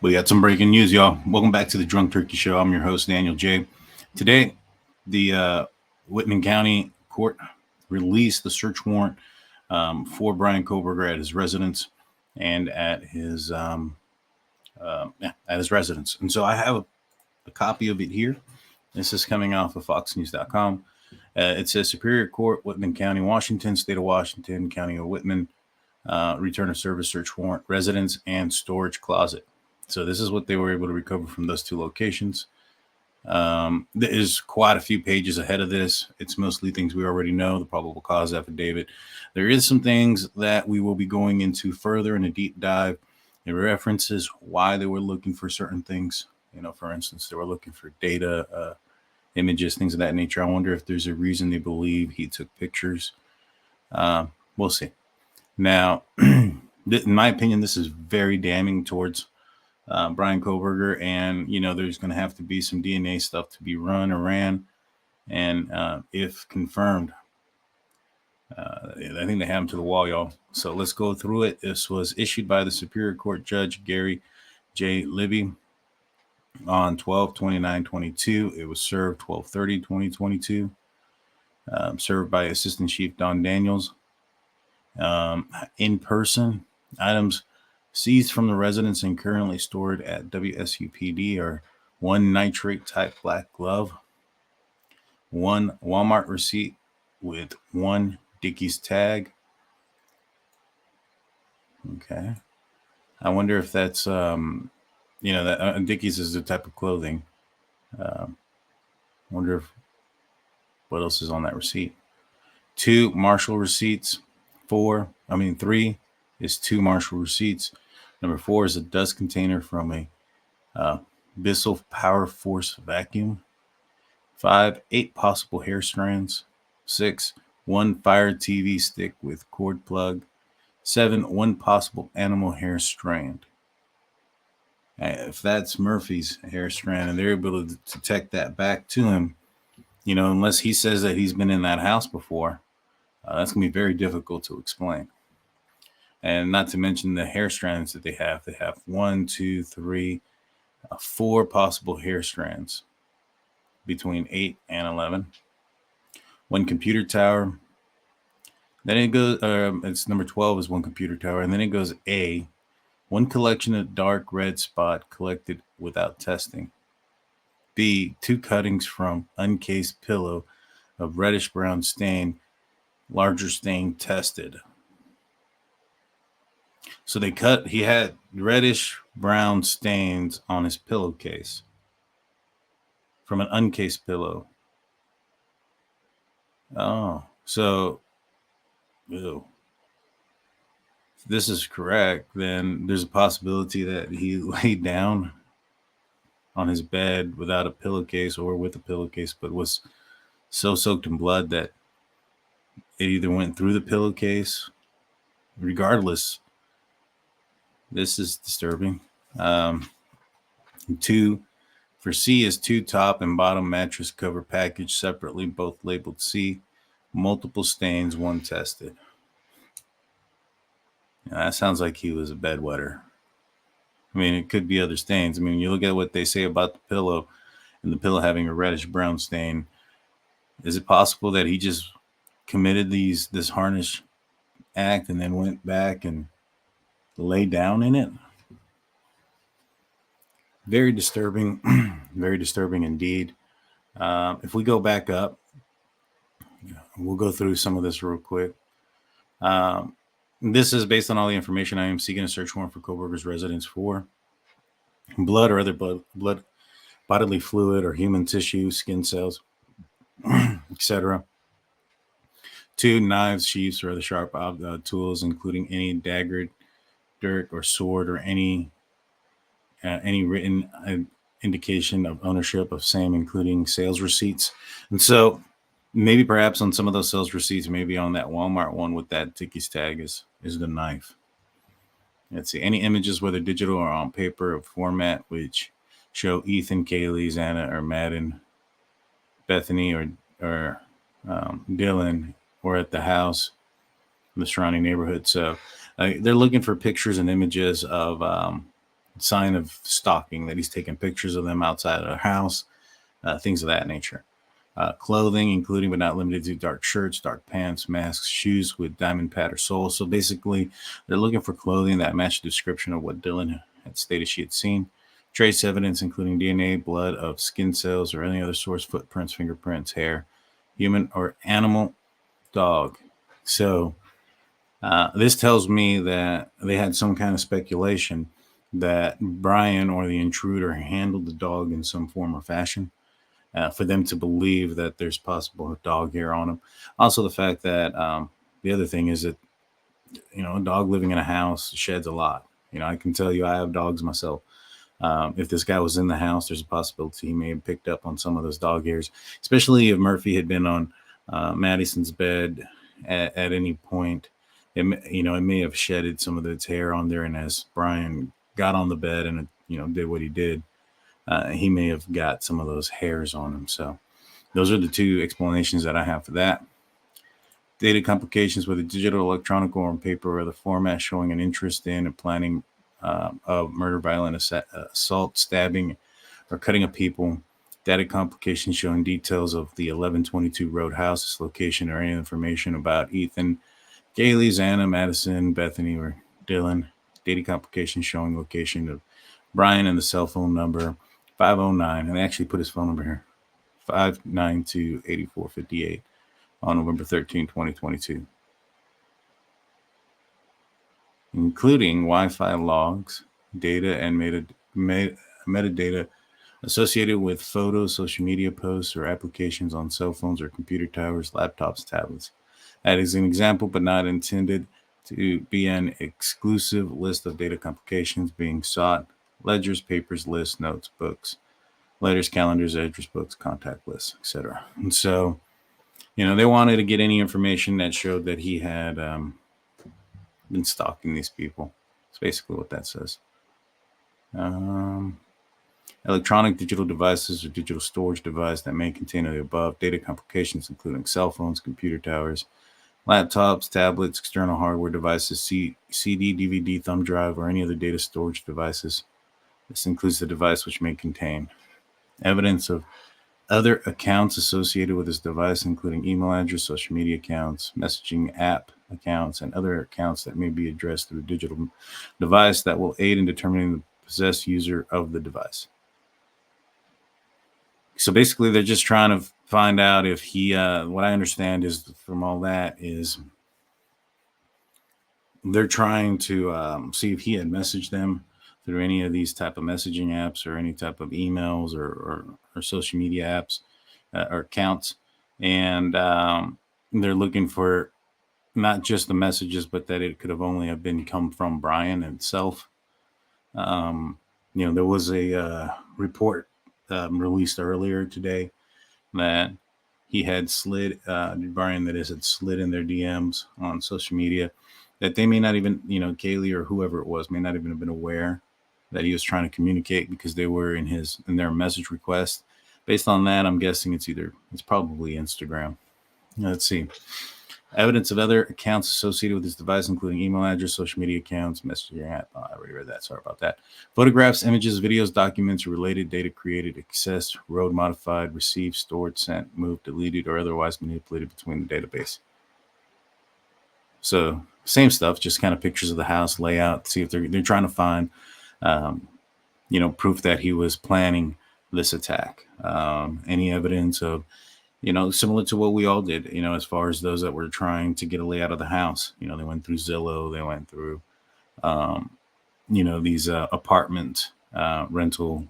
We got some breaking news, y'all. Welcome back to the Drunk Turkey Show. I'm your host, Daniel J. Today, the Whitman County Court released the search warrant for Bryan Kohberger at his residence and at his residence. And so I have a copy of it here. This is coming off of FoxNews.com. It says Superior Court, Whitman County, Washington, State of Washington, County of Whitman, return of service search warrant, residence and storage closet. So this is what they were able to recover from those two locations. There's quite a few pages ahead of this. It's mostly things we already know, the probable cause affidavit. There is some things that we will be going into further in a deep dive. It references why they were looking for certain things. You know, for instance, they were looking for data, images, things of that nature. I wonder if there's a reason they believe he took pictures. We'll see. Now, in my opinion, this is very damning towards Bryan Kohberger, and there's going to have to be some DNA stuff to be run or ran, and if confirmed, I think they have him to the wall, y'all. So let's go through it. This was issued by the Superior Court Judge Gary J. Libby on 12/29/22. It was served 12/30/2022. Served by Assistant Chief Don Daniels. In person, items seized from the residence and currently stored at WSUPD are one nitrate type black glove, one Walmart receipt with one Dickies tag. Okay. I wonder if that's, that Dickies is the type of clothing. Wonder if what else is on that receipt. Two Marshall receipts. Three is two Marshall receipts. Number 4 is a dust container from a Bissell Power Force vacuum. 5, 8 possible hair strands. 6, 1 Fire TV stick with cord plug. 7, 1 possible animal hair strand. If that's Murphy's hair strand and they're able to detect that back to him, unless he says that he's been in that house before, that's going to be very difficult to explain. And not to mention the hair strands that they have. They have 1, 2, 3, 4 possible hair strands between 8 and 11. 1 computer tower. Then it goes, it's number 12 is 1 computer tower. And then it goes A, 1 collection of dark red spot collected without testing. B, 2 cuttings from uncased pillow of reddish brown stain, larger stain tested. So he had reddish brown stains on his pillowcase from an uncased pillow. Oh, so if this is correct, then there's a possibility that he laid down on his bed without a pillowcase or with a pillowcase, but was so soaked in blood that it either went through the pillowcase. Regardless, this is disturbing. 2 for C is 2 top and bottom mattress cover packaged separately, both labeled C. Multiple stains, 1 tested. Now, that sounds like he was a bedwetter. I mean, it could be other stains. I mean, you look at what they say about the pillow and the pillow having a reddish brown stain. Is it possible that he just committed this harnish act and then went back and lay down in it? Very disturbing. Very disturbing indeed. If we go back up, we'll go through some of this real quick. This is based on all the information. I am seeking a search warrant for Kohberger's residence for blood or other blood, bodily fluid or human tissue, skin cells, etc. 2 knives, sheaths, or other sharp tools, including any dagger, dirk, or sword, or any written indication of ownership of same, including sales receipts. And so maybe perhaps on some of those sales receipts, maybe on that Walmart one with that Dickies tag is the knife. Let's see, any images, whether digital or on paper, of format which show Ethan, Kaylee, Xana, or Madden, Bethany, or Dylan, or at the house in the surrounding neighborhood. So they're looking for pictures and images of sign of stalking, that he's taking pictures of them outside of their house, things of that nature. Clothing, including but not limited to dark shirts, dark pants, masks, shoes with diamond pad or sole. So basically, they're looking for clothing that matched the description of what Dylan had stated she had seen. Trace evidence, including DNA, blood of skin cells, or any other source, footprints, fingerprints, hair, human or animal, dog. So this tells me that they had some kind of speculation that Bryan or the intruder handled the dog in some form or fashion. For them to believe that there's possible dog hair on him. Also, the fact that the other thing is that, a dog living in a house sheds a lot. I can tell you, I have dogs myself. If this guy was in the house, there's a possibility he may have picked up on some of those dog hairs, especially if Murphy had been on Madison's bed at any point. It may have shedded some of its hair on there, and as Bryan got on the bed and did what he did, he may have got some of those hairs on him. So those are the two explanations that I have for that. Data complications, whether digital, electronic, or on paper, or the format showing an interest in and planning of murder, violent assault, stabbing, or cutting of people. Data complications showing details of the 1122 Roadhouse, its location, or any information about Ethan, Kaylee, Xana, Madison, Bethany, or Dylan. Data complications showing location of Bryan and the cell phone number 509, and they actually put his phone number here, 592-8458 on November 13, 2022, including Wi-Fi logs, data, and metadata associated with photos, social media posts, or applications on cell phones or computer towers, laptops, tablets. That is an example, but not intended to be an exclusive list of data complications being sought. Ledgers, papers, lists, notes, books, letters, calendars, address books, contact lists, etc. And so, they wanted to get any information that showed that he had been stalking these people. That's basically what that says. Electronic digital devices or digital storage device that may contain the above data complications, including cell phones, computer towers, laptops, tablets, external hardware devices, CD, DVD, thumb drive, or any other data storage devices. This includes the device which may contain evidence of other accounts associated with this device, including email address, social media accounts, messaging app accounts, and other accounts that may be addressed through a digital device that will aid in determining the possessed user of the device. So basically, they're just trying to find out if he, what I understand is from all that is they're trying to see if he had messaged them through any of these type of messaging apps or any type of emails or social media apps or accounts. And they're looking for not just the messages, but that it could have only have been come from Bryan himself. There was a report released earlier today that he had slid, Bryan, that is, had slid in their DMs on social media, that they may not even, Kaylee or whoever it was, may not even have been aware that he was trying to communicate because they were in their message request. Based on that, I'm guessing it's probably Instagram. Let's see. Evidence of other accounts associated with this device, including email address, social media accounts, messaging app. I already read that. Sorry about that. Photographs, images, videos, documents, related data created, accessed, wrote, modified, received, stored, sent, moved, deleted, or otherwise manipulated between the database. So same stuff, just kind of pictures of the house layout. See if they're trying to find, proof that he was planning this attack. Any evidence of, similar to what we all did, as far as those that were trying to get a layout of the house. They went through Zillow, they went through, these apartment rental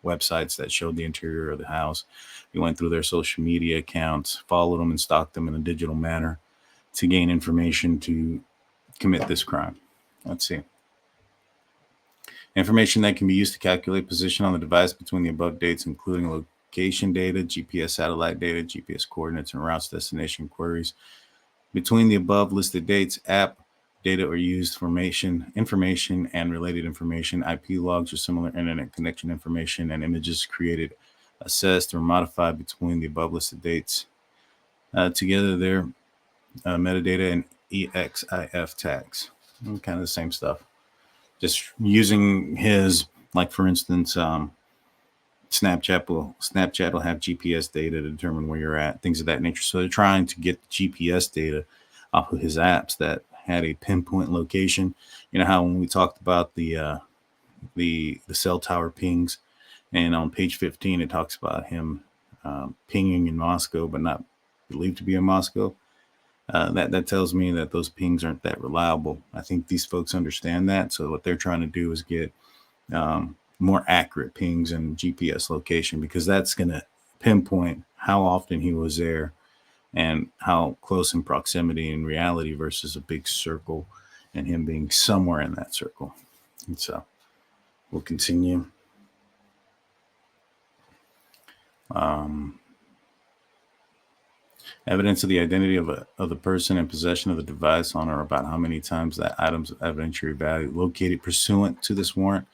websites that showed the interior of the house. We went through their social media accounts, followed them and stalked them in a digital manner to gain information to commit this crime. Let's see. Information that can be used to calculate position on the device between the above dates, including location data, GPS satellite data, GPS coordinates, and routes destination queries. Between the above listed dates, app data or used information and related information, IP logs or similar internet connection information, and images created, assessed, or modified between the above listed dates. Together, their metadata and EXIF tags. Kind of the same stuff. just using his, like for instance, Snapchat will have GPS data to determine where you're at, things of that nature. So they're trying to get GPS data off of his apps that had a pinpoint location. You know how when we talked about the cell tower pings, and on page 15 it talks about him pinging in Moscow, but not believed to be in Moscow. That tells me that those pings aren't that reliable. I think these folks understand that. So what they're trying to do is get more accurate pings and GPS location, because that's going to pinpoint how often he was there and how close in proximity in reality versus a big circle and him being somewhere in that circle. And so we'll continue. Evidence of the identity of the person in possession of the device on or about how many times that items of evidentiary value located pursuant to this warrant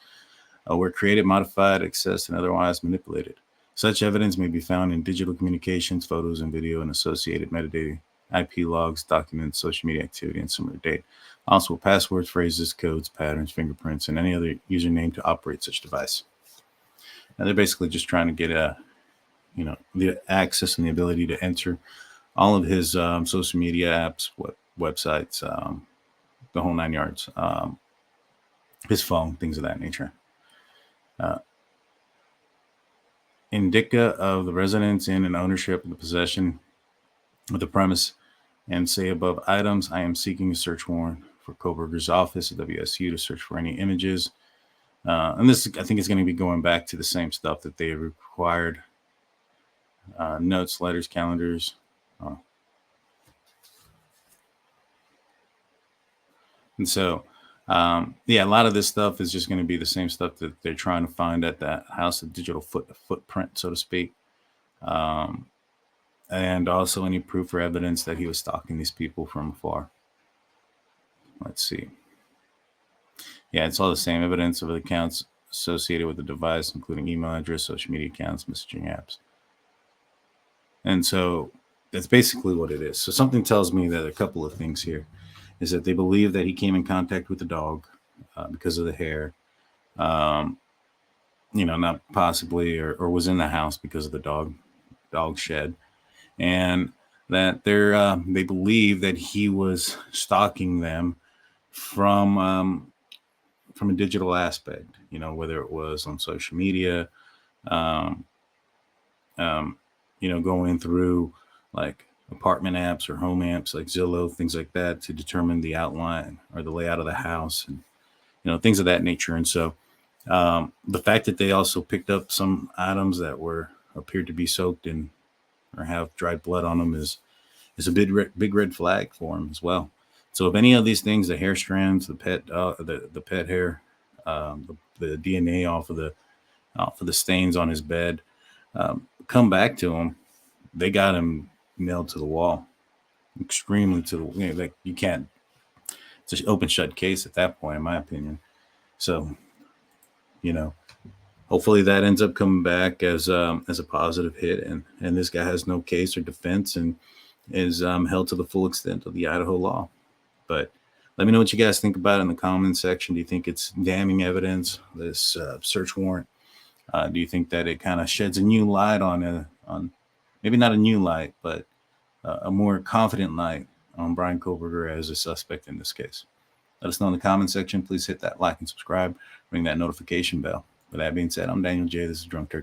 were created, modified, accessed, and otherwise manipulated. Such evidence may be found in digital communications, photos and video, and associated metadata, IP logs, documents, social media activity, and similar data. Also, passwords, phrases, codes, patterns, fingerprints, and any other username to operate such device. Now, they're basically just trying to get the access and the ability to enter all of his social media apps, websites, the whole 9 yards, his phone, things of that nature. Indica of the residence in and ownership of the possession of the premise, and say above items, I am seeking a search warrant for Kohberger's office at WSU to search for any images. And this, I think, is going to be going back to the same stuff that they required. Notes, letters, calendars. And so, a lot of this stuff is just going to be the same stuff that they're trying to find at that house, a digital footprint, so to speak. And also any proof or evidence that he was stalking these people from afar. Let's see. Yeah, it's all the same evidence of the accounts associated with the device, including email address, social media accounts, messaging apps. And so that's basically what it is. So something tells me that a couple of things here is that they believe that he came in contact with the dog because of the hair, not possibly, or was in the house because of the dog shed, and that they believe that he was stalking them from a digital aspect, whether it was on social media, going through like apartment apps or home apps like Zillow, things like that, to determine the outline or the layout of the house and, things of that nature. And so the fact that they also picked up some items that appeared to be soaked in or have dried blood on them is a big red flag for him as well. So if any of these things, the hair strands, the pet hair, the DNA off of the stains on his bed, come back to him, they got him nailed to the wall, extremely to the, like you can't. It's an open shut case at that point, in my opinion. So, hopefully that ends up coming back as a positive hit, and this guy has no case or defense and is held to the full extent of the Idaho law. But let me know what you guys think about it in the comments section. Do you think it's damning evidence, this search warrant? Do you think that it kind of sheds a new light on maybe not a new light, but a more confident light on Bryan Kohberger as a suspect in this case? Let us know in the comment section. Please hit that like and subscribe. Ring that notification bell. With that being said, I'm Daniel J. This is Drunk Turkey.